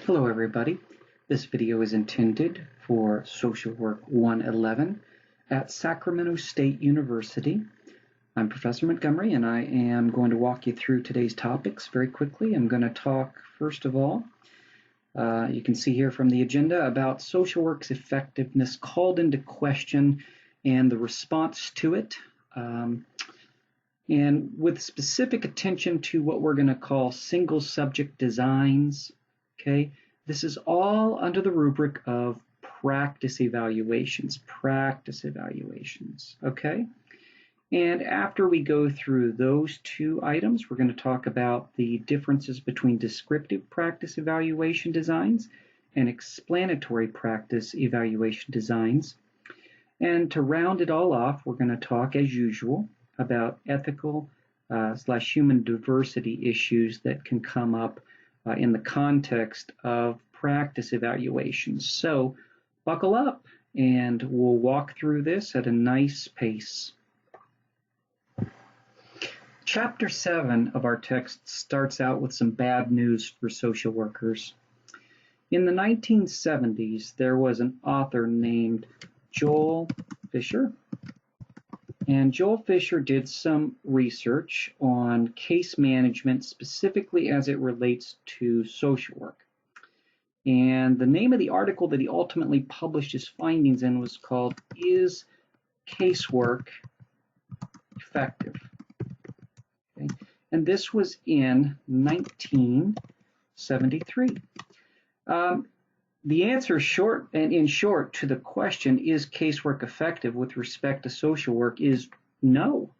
Hello everybody. This video is intended for Social Work 111 at Sacramento State University. I'm Professor Montgomery and I am going to walk you through today's topics very quickly. I'm going to talk first of all, you can see here from the agenda, about social work's effectiveness called into question and the response to it. And with specific attention to what we're going to call single subject designs. Okay, this is all under the rubric of practice evaluations, okay? And after we go through those two items, we're going to talk about the differences between descriptive practice evaluation designs and explanatory practice evaluation designs. And to round it all off, we're going to talk, as usual, about ethical / human diversity issues that can come up in the context of practice evaluations. So buckle up and we'll walk through this at a nice pace. Chapter 7 of our text starts out with some bad news for social workers. In the 1970s, there was an author named Joel Fisher. And Joel Fisher did some research on case management, specifically as it relates to social work. And the name of the article that he ultimately published his findings in was called, "Is Casework Effective?" Okay. And this was in 1973. The answer in short to the question, is casework effective with respect to social work, is no.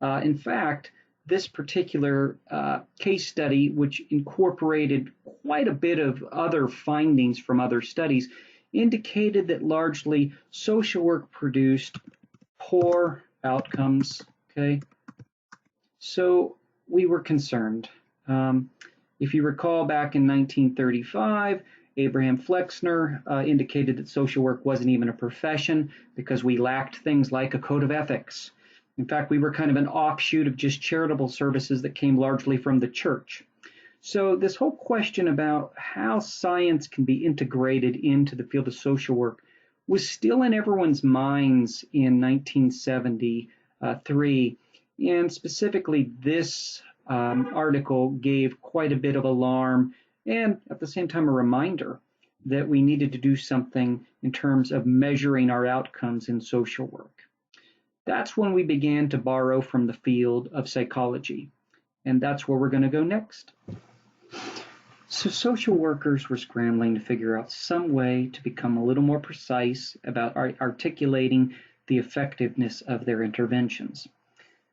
In fact, this particular case study, which incorporated quite a bit of other findings from other studies, indicated that largely social work produced poor outcomes. Okay, so we were concerned. If you recall, back in 1935, Abraham Flexner indicated that social work wasn't even a profession because we lacked things like a code of ethics. In fact, we were kind of an offshoot of just charitable services that came largely from the church. So this whole question about how science can be integrated into the field of social work was still in everyone's minds in 1973. And specifically, this article gave quite a bit of alarm and at the same time a reminder that we needed to do something in terms of measuring our outcomes in social work. That's when we began to borrow from the field of psychology, and that's where we're going to go next. So social workers were scrambling to figure out some way to become a little more precise about articulating the effectiveness of their interventions.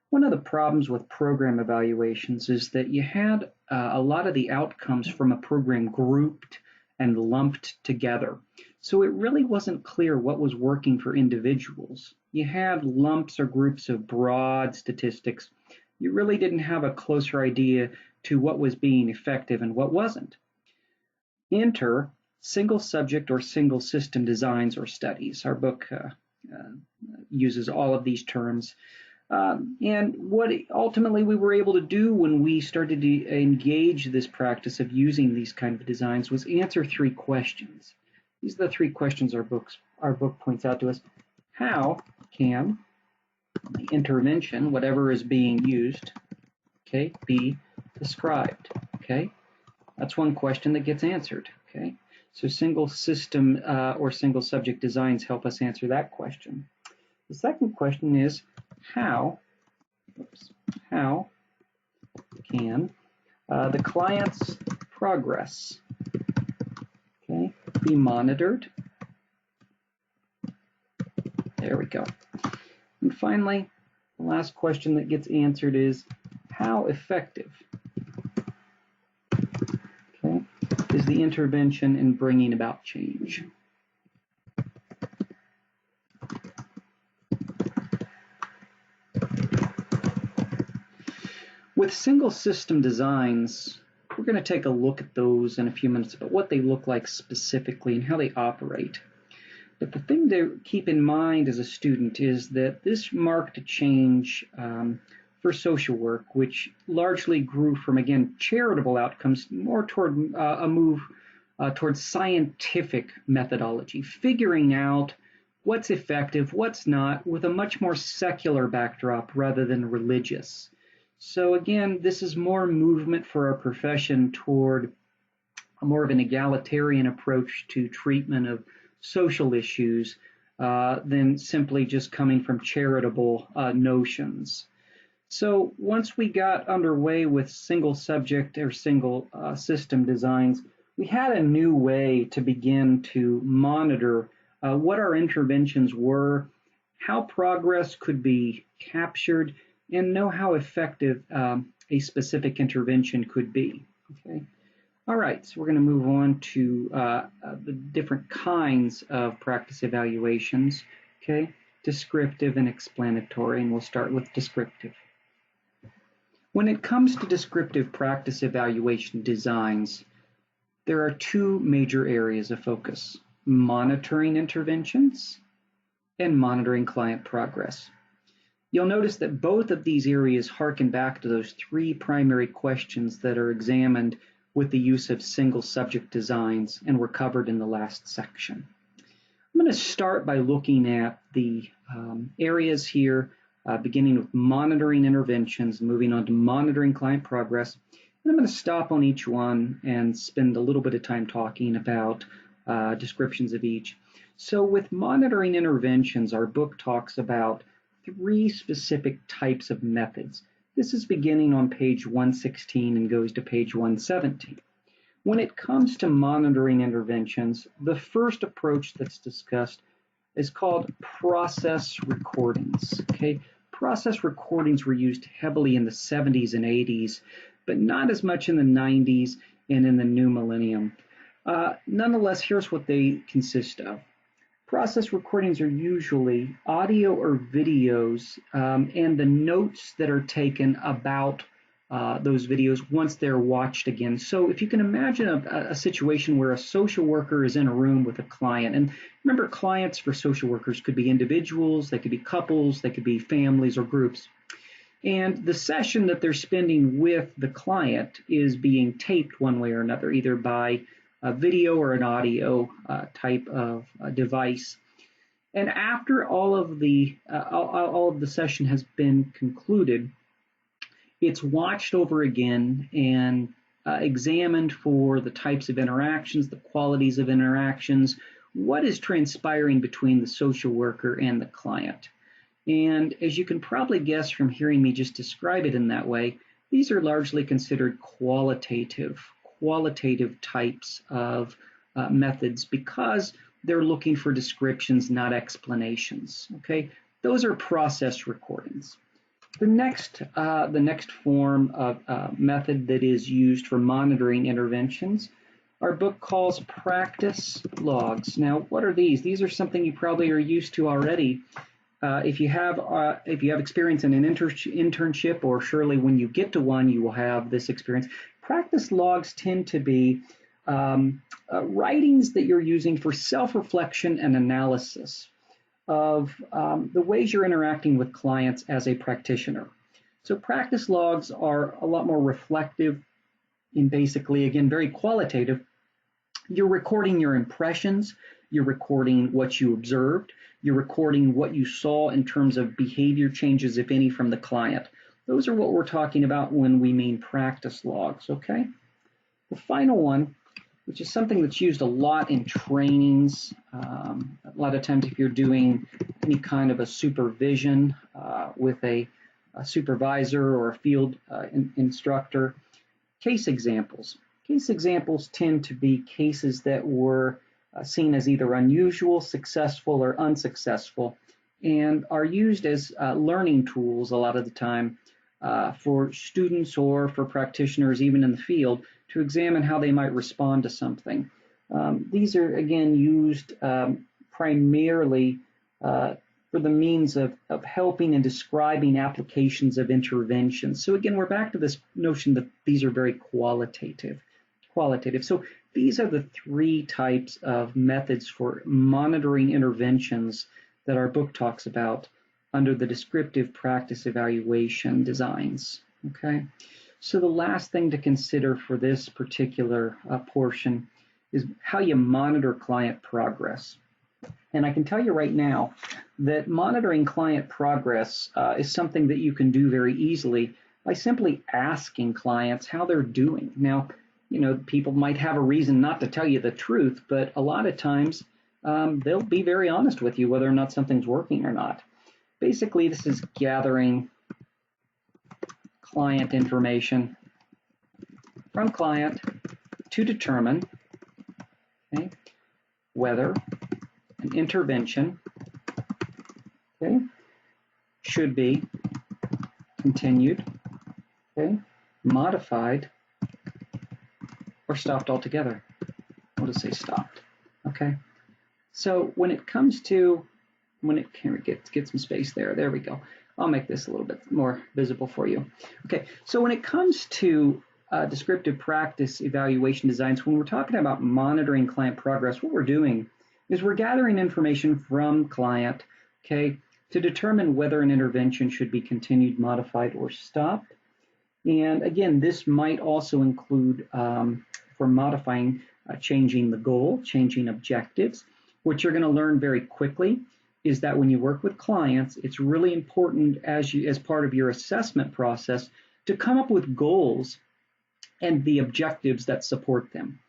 One of the problems with program evaluations is that you had a lot of the outcomes from a program grouped and lumped together. So it really wasn't clear what was working for individuals. You had lumps or groups of broad statistics. You really didn't have a closer idea to what was being effective and what wasn't. Enter single subject or single system designs or studies. Our book uses all of these terms. And what ultimately we were able to do when we started to engage this practice of using these kind of designs was answer three questions. These are the three questions our book points out to us. How can the intervention, whatever is being used, okay, be described? Okay, that's one question that gets answered. Okay, so single system or single subject designs help us answer that question. The second question is, how can the client's progress, okay, be monitored? There we go. And finally, the last question that gets answered is, how effective, okay, is the intervention in bringing about change? With single system designs, we're going to take a look at those in a few minutes, about what they look like specifically and how they operate. But the thing to keep in mind as a student is that this marked a change for social work, which largely grew from, again, charitable outcomes, more toward a move towards scientific methodology, figuring out what's effective, what's not, with a much more secular backdrop rather than religious. So again, this is more movement for our profession toward more of an egalitarian approach to treatment of social issues than simply just coming from charitable notions. So once we got underway with single subject or single system designs, we had a new way to begin to monitor what our interventions were, how progress could be captured, and know how effective a specific intervention could be. Okay. All right, so we're going to move on to the different kinds of practice evaluations. Okay, descriptive and explanatory, and we'll start with descriptive. When it comes to descriptive practice evaluation designs, there are two major areas of focus: monitoring interventions and monitoring client progress. You'll notice that both of these areas harken back to those three primary questions that are examined with the use of single subject designs and were covered in the last section. I'm going to start by looking at the areas here, beginning with monitoring interventions, moving on to monitoring client progress. And I'm going to stop on each one and spend a little bit of time talking about descriptions of each. So with monitoring interventions, our book talks about three specific types of methods. This is beginning on page 116 and goes to page 117. When it comes to monitoring interventions, the first approach that's discussed is called process recordings. Okay, process recordings were used heavily in the 70s and 80s, but not as much in the 90s and in the new millennium. Nonetheless, here's what they consist of. Process recordings are usually audio or videos and the notes that are taken about those videos once they're watched again. So if you can imagine a situation where a social worker is in a room with a client, and remember, clients for social workers could be individuals, they could be couples, they could be families or groups. And the session that they're spending with the client is being taped one way or another, either by a video or an audio type of device. And after all of the session has been concluded, it's watched over again and examined for the types of interactions, the qualities of interactions, what is transpiring between the social worker and the client. And as you can probably guess from hearing me just describe it in that way, these are largely considered qualitative types of methods because they're looking for descriptions, not explanations. Okay, those are process recordings. The next form of method that is used for monitoring interventions, our book calls practice logs. Now, what are these? These are something you probably are used to already. If you have experience in an internship, or surely when you get to one, you will have this experience. Practice logs tend to be writings that you're using for self-reflection and analysis of the ways you're interacting with clients as a practitioner. So practice logs are a lot more reflective and basically, again, very qualitative. You're recording your impressions, you're recording what you observed, you're recording what you saw in terms of behavior changes, if any, from the client. Those are what we're talking about when we mean practice logs, okay? The final one, which is something that's used a lot in trainings, a lot of times if you're doing any kind of a supervision with a supervisor or a field instructor, case examples. Case examples tend to be cases that were seen as either unusual, successful, or unsuccessful, and are used as learning tools a lot of the time for students or for practitioners, even in the field, to examine how they might respond to something. These are, again, used primarily for the means of helping and describing applications of intervention. So again, we're back to this notion that these are very qualitative. So these are the three types of methods for monitoring interventions that our book talks about under the descriptive practice evaluation designs. Okay, so the last thing to consider for this particular portion is how you monitor client progress. And I can tell you right now that monitoring client progress is something that you can do very easily by simply asking clients how they're doing. Now, people might have a reason not to tell you the truth, but a lot of times they'll be very honest with you whether or not something's working or not. Basically, this is gathering client information from client to determine whether an intervention should be continued, modified, or stopped altogether. We'll just say stopped. Okay. So when it comes to can we get some space there? There we go. I'll make this a little bit more visible for you. Okay. So when it comes to descriptive practice evaluation designs, when we're talking about monitoring client progress, what we're doing is we're gathering information from client, to determine whether an intervention should be continued, modified, or stopped. And again, this might also include, for modifying, changing the goal, changing objectives. What you're going to learn very quickly is that when you work with clients, it's really important as part of your assessment process to come up with goals and the objectives that support them.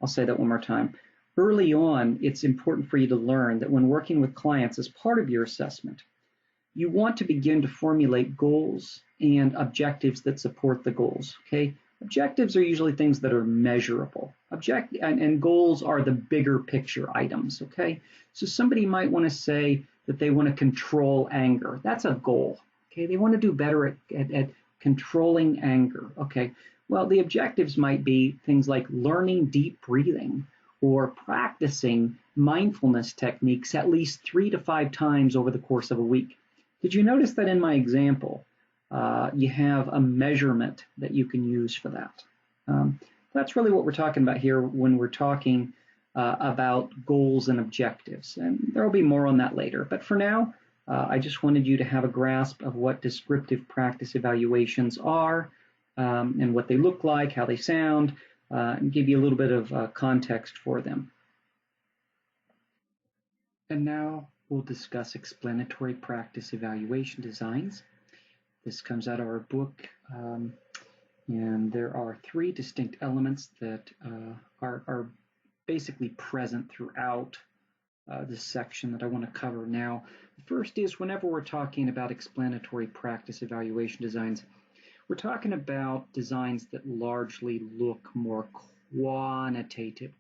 I'll say that one more time. Early on, it's important for you to learn that when working with clients as part of your assessment, you want to begin to formulate goals and objectives that support the goals. Objectives are usually things that are measurable. And goals are the bigger picture items. So somebody might want to say that they want to control anger. That's a goal. They want to do better at controlling anger. Well, the objectives might be things like learning deep breathing or practicing mindfulness techniques at least 3 to 5 times over the course of a week. Did you notice that in my example, you have a measurement that you can use for that? That's really what we're talking about here when we're talking about goals and objectives. And there will be more on that later. But for now, I just wanted you to have a grasp of what descriptive practice evaluations are and what they look like, how they sound, and give you a little bit of context for them. And now we'll discuss explanatory practice evaluation designs. This comes out of our book, and there are 3 distinct elements that are basically present throughout this section that I want to cover now. The first is whenever we're talking about explanatory practice evaluation designs, we're talking about designs that largely look more quantitative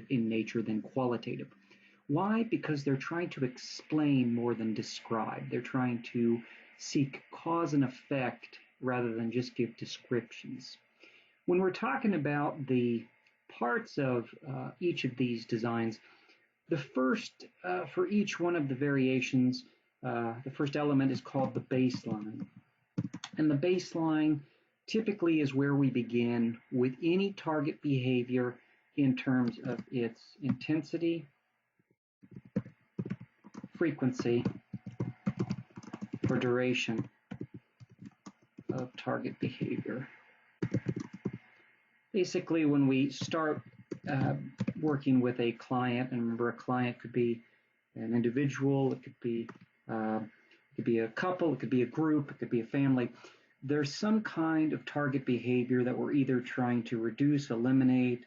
in nature than qualitative. Why? Because they're trying to explain more than describe. They're trying to seek cause and effect rather than just give descriptions. When we're talking about the parts of each of these designs, the first, for each one of the variations, the first element is called the baseline. And the baseline typically is where we begin with any target behavior in terms of its intensity, frequency, or duration of target behavior. Basically, when we start working with a client, and remember, a client could be an individual, it could be a couple, it could be a group, it could be a family. There's some kind of target behavior that we're either trying to reduce, eliminate,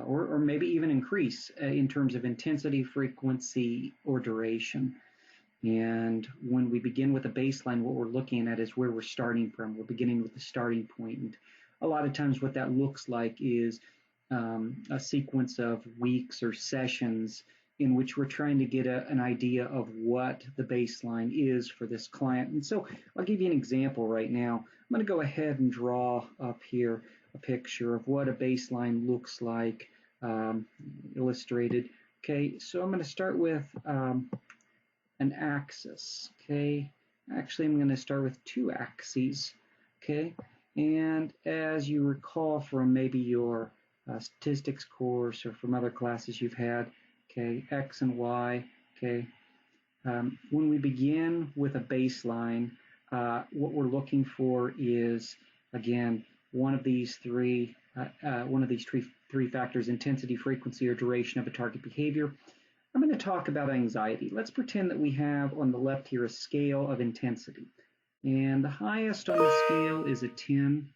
or maybe even increase in terms of intensity, frequency, or duration. And when we begin with a baseline, what we're looking at is where we're starting from. We're beginning with the starting point. And a lot of times what that looks like is a sequence of weeks or sessions in which we're trying to get an idea of what the baseline is for this client. And so I'll give you an example right now. I'm going to go ahead and draw up here a picture of what a baseline looks like, illustrated. So I'm going to start with an axis. Actually, I'm going to start with 2 axes. And as you recall from maybe your statistics course or from other classes you've had, X and Y, when we begin with a baseline, what we're looking for is, again, one of these three three factors: intensity, frequency, or duration of a target behavior. I'm going to talk about anxiety. Let's pretend that we have on the left here a scale of intensity. And the highest on the scale is a 10.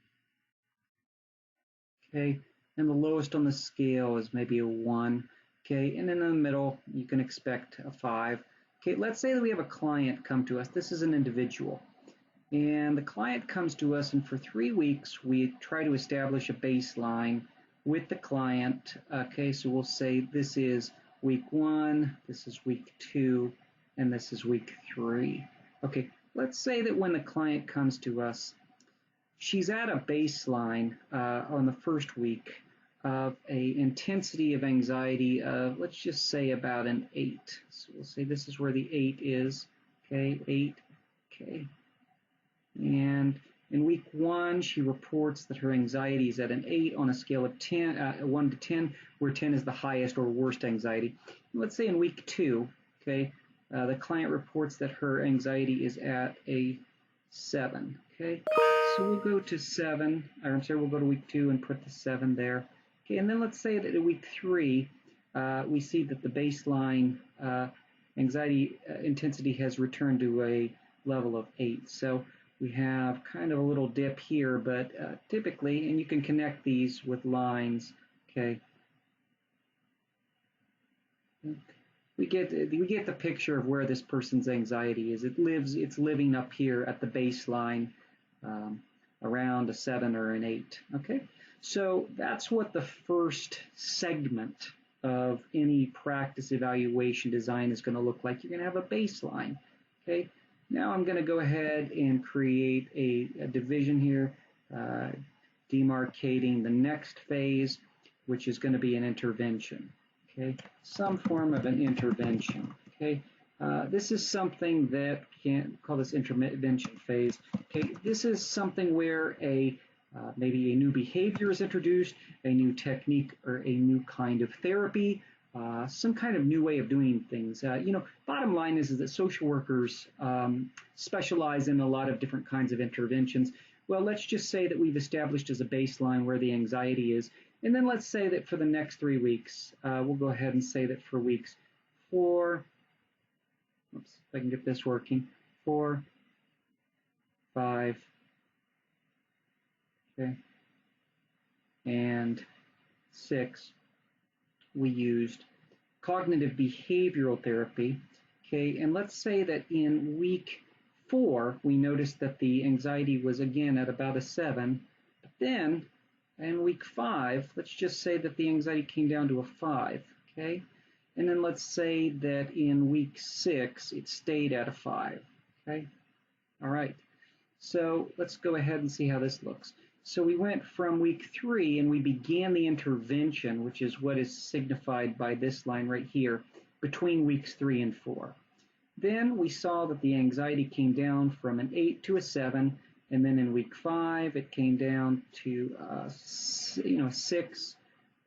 Okay, and the lowest on the scale is maybe a 1. Okay, and in the middle, you can expect a 5. Okay, let's say that we have a client come to us. This is an individual. And the client comes to us, and for 3 weeks, we try to establish a baseline with the client. Okay, so we'll say this is week 1, this is week 2, and this is week 3. Okay, let's say that when the client comes to us, she's at a baseline on the first week of a intensity of anxiety of, let's just say, about an 8. So we'll say this is where the 8 is. Okay, 8. Okay. And in week 1, she reports that her anxiety is at an 8 on a scale of 1 to 10, where 10 is the highest or worst anxiety. Let's say in week 2, okay, the client reports that her anxiety is at a 7. Okay, so we'll go to 7, or I'm sorry, we'll go to week 2 and put the 7 there. Okay, and then let's say that in week 3, we see that the baseline anxiety intensity has returned to a level of 8. So we have kind of a little dip here, but typically, and you can connect these with lines, okay, we get the picture of where this person's anxiety is. It's living up here at the baseline, around a 7 or an 8. Okay, so that's what the first segment of any practice evaluation design is going to look like. You're going to have a baseline. Okay, now I'm going to go ahead and create a division here, demarcating the next phase, which is going to be an intervention. Okay, some form of an intervention. Okay, this is something that can't call this intervention phase. Okay, this is something where maybe a new behavior is introduced, a new technique, or a new kind of therapy, some kind of new way of doing things. Bottom line is that social workers specialize in a lot of different kinds of interventions. Well, let's just say that we've established as a baseline where the anxiety is. And then let's say that for the next 3 weeks, we'll go ahead and say that for weeks 4, oops, if I can get this working, 4, 5, okay, and 6, we used cognitive behavioral therapy. Okay, and let's say that in week 4, we noticed that the anxiety was again at about a 7, but then in week 5, let's just say that the anxiety came down to a 5, okay? And then let's say that in week 6, it stayed at a 5, okay? All right, so let's go ahead and see how this looks. So we went from week 3 and we began the intervention, which is what is signified by this line right here, between weeks 3 and 4. Then we saw that the anxiety came down from an 8 to a 7, and then in week 5 it came down to 6,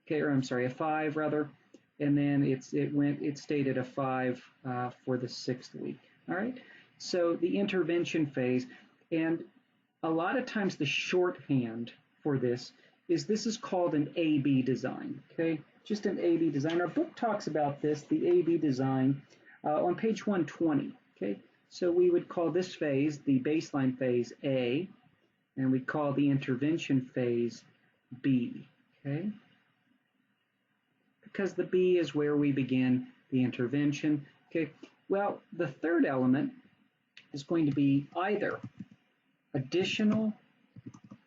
okay, or I'm sorry, a 5 rather, and then it stayed at a 5 for the 6th week. All right, so the intervention phase, and a lot of times the shorthand for this is called an A-B design. Okay, just an A-B design. Our book talks about this, the A-B design, on page 120. Okay, so we would call this phase the baseline phase A, and we call the intervention phase B. Okay, because the B is where we begin the intervention. Okay, well, the third element is going to be either additional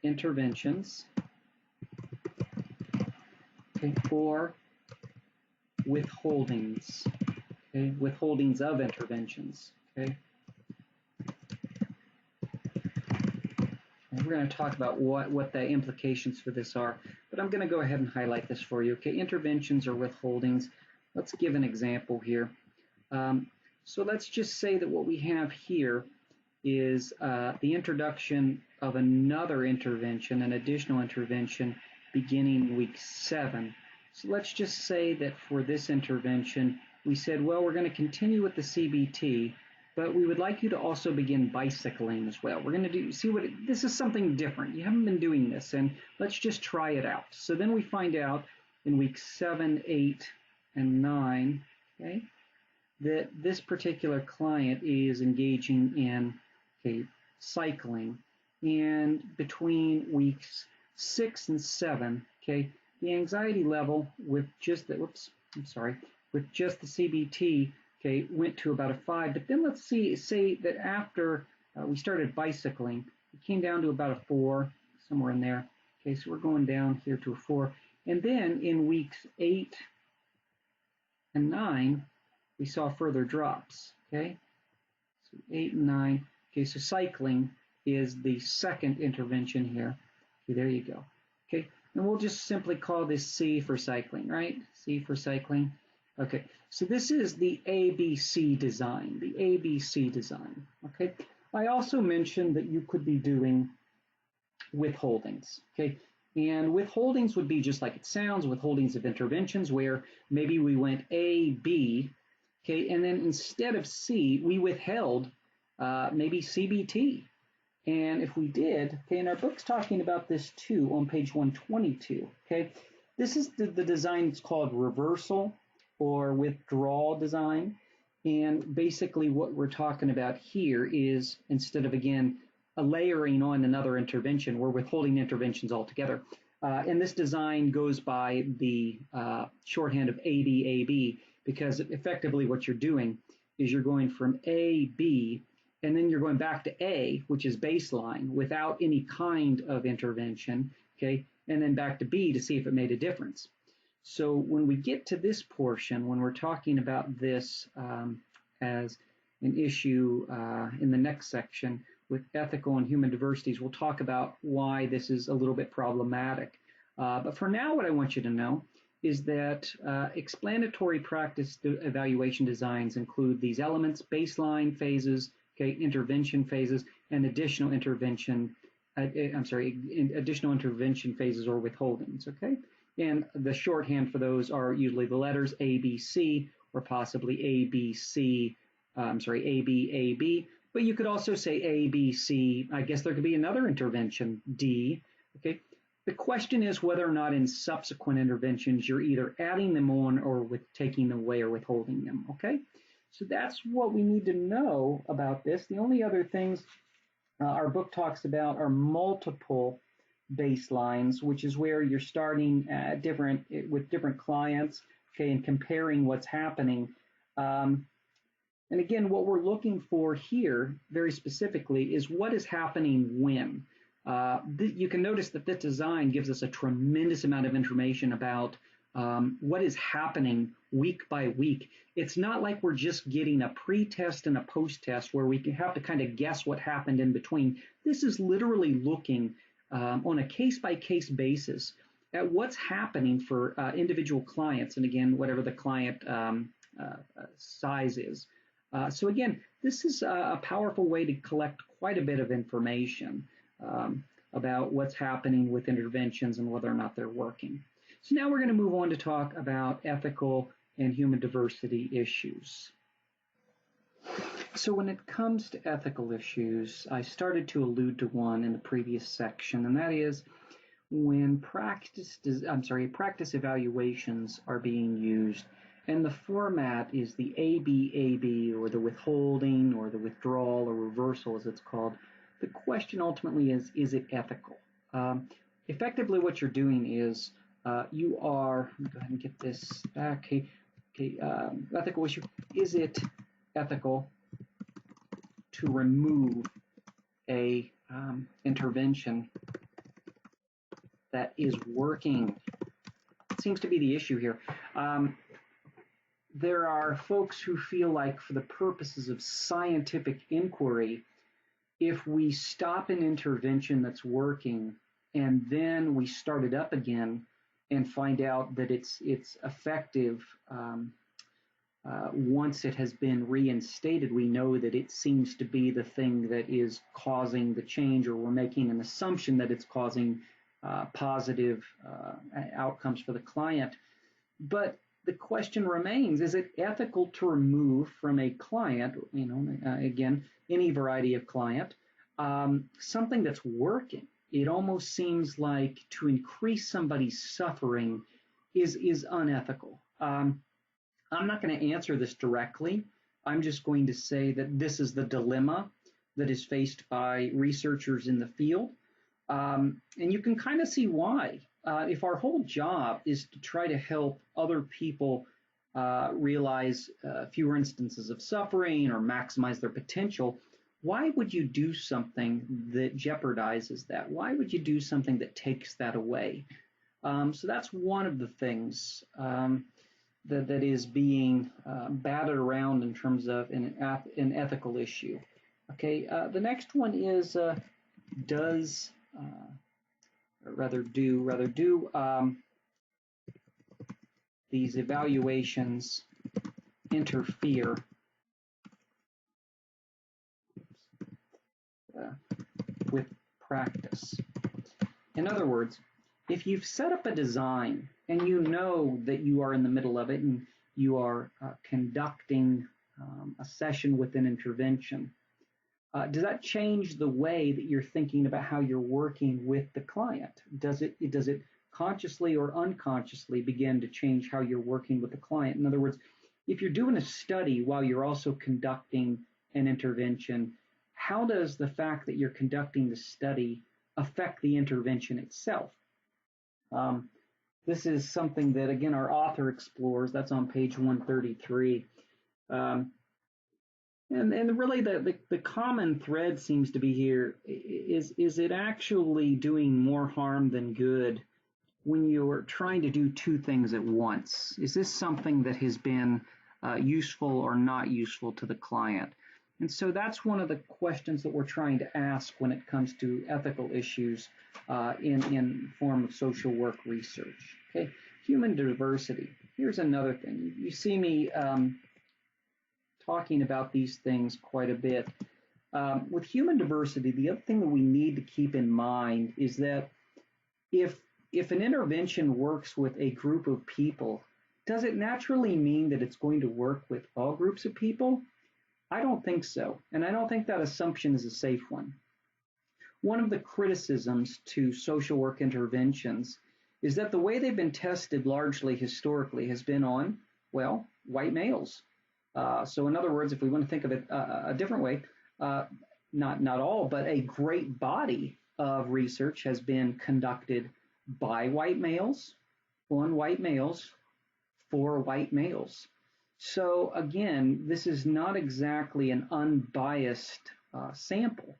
interventions, okay, or withholdings, okay, withholdings of interventions, okay. And we're going to talk about what the implications for this are, but I'm going to go ahead and highlight this for you, okay. Interventions or withholdings. Let's give an example here. So let's just say that what we have here is the introduction of another intervention, an additional intervention, beginning week 7. So let's just say that for this intervention, we said, well, we're going to continue with the CBT, but we would like you to also begin bicycling as well. We're going to this is something different. You haven't been doing this, and let's just try it out. So then we find out in weeks 7, 8, and 9, okay, that this particular client is engaging in, okay, cycling. And between weeks 6 and 7, okay, the anxiety level with just the, with just the CBT, okay, went to about a 5. But then let's say that after we started bicycling, it came down to about a 4, somewhere in there. Okay, so we're going down here to a 4. And then in weeks 8 and 9, we saw further drops, okay? So 8 and 9. Okay, so cycling is the second intervention here. Okay, there you go. Okay, and we'll just simply call this C for cycling, right? C for cycling. Okay, so this is the ABC design, the ABC design, okay? I also mentioned that you could be doing withholdings, okay? And withholdings would be just like it sounds, withholdings of interventions, where maybe we went A, B, okay, and then instead of C, we withheld maybe CBT. And if we did, okay, and our book's talking about this too on page 122, okay, this is the design that's called reversal or withdrawal design. And basically what we're talking about here is, instead of, again, a layering on another intervention, we're withholding interventions altogether. And this design goes by the shorthand of ABAB, because effectively what you're doing is you're going from A, B, and then you're going back to A, which is baseline, without any kind of intervention, okay, and then back to B to see if it made a difference. So when we get to this portion, when we're talking about this as an issue in the next section with ethical and human diversities, we'll talk about why this is a little bit problematic. But for now, what I want you to know is that explanatory practice evaluation designs include these elements: baseline phases, okay, intervention phases, and additional intervention phases or withholdings, okay? And the shorthand for those are usually the letters ABC or possibly ABC, ABAB, but you could also say ABC. I guess there could be another intervention, D, okay? The question is whether or not in subsequent interventions you're either adding them on or taking them away or withholding them, okay? So that's what we need to know about this. The only other things our book talks about are multiple baselines, which is where you're starting with different clients, okay, and comparing what's happening. And again, what we're looking for here, very specifically, is what is happening when. You can notice that this design gives us a tremendous amount of information about what is happening week by week. It's not like we're just getting a pre-test and a post-test where we have to kind of guess what happened in between. This is literally looking on a case-by-case basis at what's happening for individual clients, and again, whatever the client size is. So again, this is a powerful way to collect quite a bit of information about what's happening with interventions and whether or not they're working. So now we're going to move on to talk about ethical and human diversity issues. So when it comes to ethical issues, I started to allude to one in the previous section, and that is when practice evaluations are being used, and the format is the ABAB, or the withholding, or the withdrawal, or reversal as it's called. The question ultimately is it ethical? Effectively what you're doing is you are, let me go ahead and get this back. Ethical issue, is it ethical to remove a intervention that is working? It seems to be the issue here. There are folks who feel like for the purposes of scientific inquiry, if we stop an intervention that's working and then we start it up again and find out that it's effective once it has been reinstated, we know that it seems to be the thing that is causing the change, or we're making an assumption that it's causing positive outcomes for the client. But the question remains, is it ethical to remove from a client, again, any variety of client, something that's working? It almost seems like to increase somebody's suffering is unethical? I'm not going to answer this directly. I'm just going to say that this is the dilemma that is faced by researchers in the field. And you can kind of see why. If our whole job is to try to help other people realize fewer instances of suffering or maximize their potential, why would you do something that jeopardizes that? Why would you do something that takes that away? So that's one of the things that is being batted around in terms of an ethical issue. Okay, the next one is do these evaluations interfere with practice? In other words, if you've set up a design and you know that you are in the middle of it and you are conducting a session with an intervention, does that change the way that you're thinking about how you're working with the client? Does it consciously or unconsciously begin to change how you're working with the client? In other words, if you're doing a study while you're also conducting an intervention, how does the fact that you're conducting the study affect the intervention itself? This is something that, again, our author explores. That's on page 133. And really the common thread seems to be here is it actually doing more harm than good when you're trying to do two things at once? Is this something that has been useful or not useful to the client? And so that's one of the questions that we're trying to ask when it comes to ethical issues in form of social work research. Okay, human diversity. Here's another thing. You see me talking about these things quite a bit. With human diversity, the other thing that we need to keep in mind is that if an intervention works with a group of people, does it naturally mean that it's going to work with all groups of people? I don't think so, and I don't think that assumption is a safe one. One of the criticisms to social work interventions is that the way they've been tested largely historically has been on, well, white males. So in other words, if we want to think of it a different way, not all, but a great body of research has been conducted by white males, on white males, for white males. So again, this is not exactly an unbiased sample.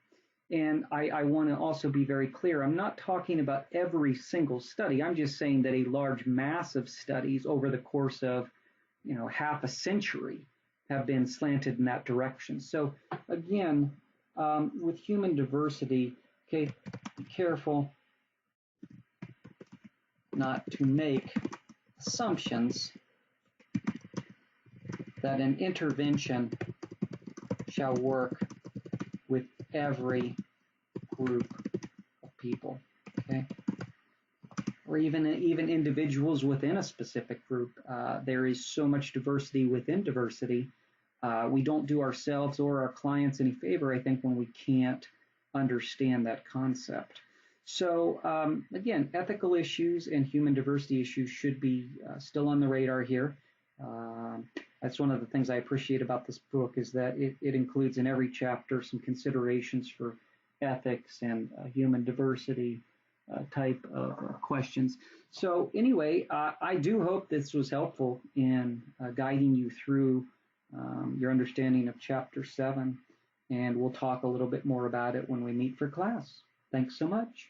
And I want to also be very clear, I'm not talking about every single study. I'm just saying that a large mass of studies over the course of, half a century have been slanted in that direction. So again, with human diversity, okay, be careful not to make assumptions that an intervention shall work with every group of people, okay? Or even individuals within a specific group. There is so much diversity within diversity. We don't do ourselves or our clients any favor, I think, when we can't understand that concept. So again, ethical issues and human diversity issues should be still on the radar here. That's one of the things I appreciate about this book is that it includes in every chapter some considerations for ethics and human diversity type of questions. So anyway, I do hope this was helpful in guiding you through your understanding of Chapter 7, and we'll talk a little bit more about it when we meet for class. Thanks so much.